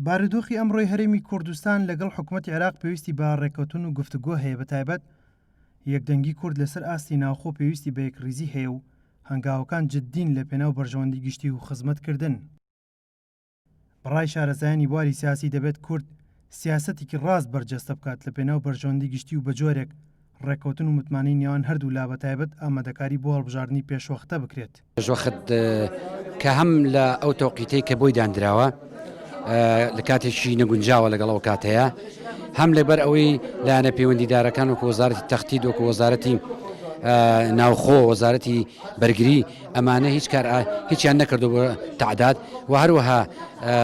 بارودۆخی ئەمڕۆی هەرێمی کوردستان لەگەڵ حکوومەتی عێراق پێویستی بە ڕێکەوتن و گفتوگۆ هەیە، بەتایبەت یەکدەنگی کورد لەسەر ئاستی ناوخۆ پێویستی بە یەکڕیزی هەیە و هەنگاوەکان جددین لە پێناو بەرژەوەندی گشتی و خزمەتکردن. بەڕای شارەزایانی بواری سیاسی دەبێت کورد سیاسەتێکی ڕاست بەرجەستە بکات لە پێناو بەرژەوەندی گشتی و بە جۆرێک ڕێکەوتن و متمانەی نێوان هەردوو لا بەتایبەت ئامادەکاری بۆ هەڵبژاردننی پێشوەختە بکرێت. پێشوەخت کە هەم لە ئەو تۆقیتەی کە بۆی دانراوە لە کاتێکی نەگونجاوە لەگەڵەوە کاتەیە، هەم لەبەر ئەوەی لایەنە پەیوەندیدارەکان وەکو وەزارەتی تەختید وەکو وەزارەتی ناوخۆ وەزارەتی بەرگری ئەمانە هیچیان نەکردو بۆ تعداد و هەروەها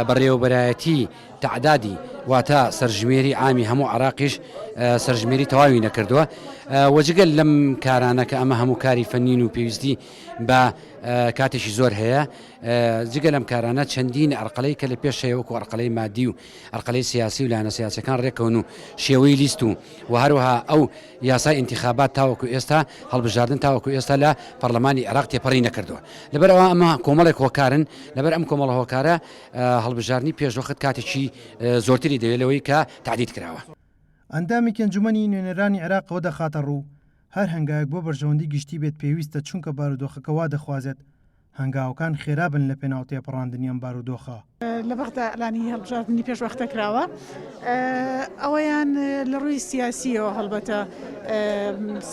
بەڕێوەبەرایەتی تعدادی واتە سەرژمێری عامی هەموو عێراقیش سەرژمێری تەواوی نەکردووە. وەجگەل لەم کارانە کە ئەمە هەموو کاری فەنین و پێویستی بە کاتێکی زۆر هەیە، جگە لەم کارانە چەندین ئەرقەلەی کە لە پێش هەیە وەکو ئەرقەلەی مادی و ئەرقەلەی سیاسی و لایەنە سیاسیەکان ڕێکەون و شێوەی لیست و هەروەها ئەو یاسای ئینتیخابات تاوەکو ئێستا هەڵبژاردن تاوەکو ئێستا لە پەرلەمانی عێراق تێپەڕی نەکردووە. لەبەرەوە ئەمە کۆمەڵێک هۆکارن، لەبەر ئەم کۆمەڵە هۆکارە هەڵبژاردننی پێشوەخت کاتێکی زۆرتری دەوێت لەوەی کە تعدید کراوە. ئەندامێکی ئەنجومەنی نوێنەرانی عێراقەوە دەخاتە ڕوو هەر هەنگاوێک بۆ بەرژەوەندی گشتی بێت پێویستە، چونکە بارودۆخەکە وا دەخوازێت هەنگاوەکان خێرابن لە پێناو تێپەڕاندنی ئەم بارودۆخە. لە بەغدا ئەلانی هەڵبژاردننی پێشوەختە کراوە، ئەوەیان لە ڕووی سیاسیەوە هەڵبەتە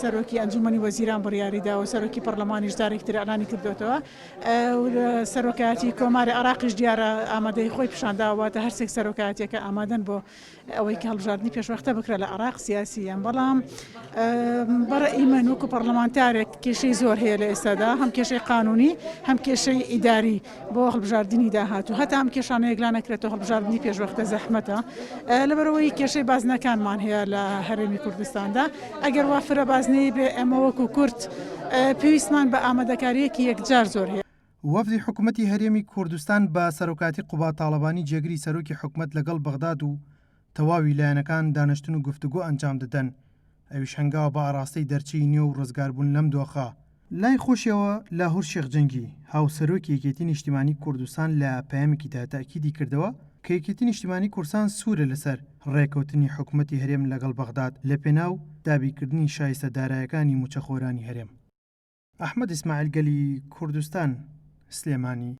سەرۆکی ئەنجومەنی وەزیران بڕیاریدا و سەرۆکی پەرلەمانیش جارێکتر ئەلانی کردوێتەوە، سەرۆکایەتی کۆماری عێراقیش دیارە ئامادەی خۆی پیشانداواتە هەرسێک سەرۆکایەتێکە ئامادەن بۆ ئەوەی کە هەڵبژاردننی پێشوەختە بکرێت لە عێراق سیاسیان. بەڵام بەڕێی من وەکو پەرلەمانتارێک کێشەی زۆر هەیە لە ئێستادا، هەم کێشەی قانونی هەم کێشەی ئیداری بۆ هەڵبژاردننی داهاتوو، هەتا ئەم کێشانە یەکلا نەکرێتەوە هەڵبژاردننی پێشوەختە زەحمەتە. لەبەرەوەی کێشەی بازنەکانمان هەیە لە هەرێمی کوردستاندا، ئەگەر وافرە بازنەی بێ ئەمە وەکو کورد پێویستمان بە ئامادەکاریەکی یەکجار زۆر هەیە. وەفدی حکوومەتی هەرێمی کوردستان بە سەرۆکاتی قوبا تاڵەبانی جێگری سەرۆکی حکوومەت لەگەڵ بەغداد و تەواوی لایەنەکان دانیشتن و گفتوگۆ ئەنجام دەدەن، ئەویش هەنگاوە بە ئاراستەی دەرچەی نوێ و ڕزگاربوون لەم دۆخە. لای خۆشیەوە لاهور شێخجەنگی هاوسەرۆکی یەکێتی نیشتیمانی کوردستان لە پەیامێکیدا تاکیدی کردەوە کە یەکێتی نیشتیمانی کوردستان سوورە لەسەر ڕێکەوتنی حکوومەتی هەرێم لەگەڵ بەغداد لە پێناو دابیکردنی شایستەدارایەکانی موچەخۆرانی هەرێم. ئەحمەد ئیسماعیل گەلی کوردستان، سلێمانی.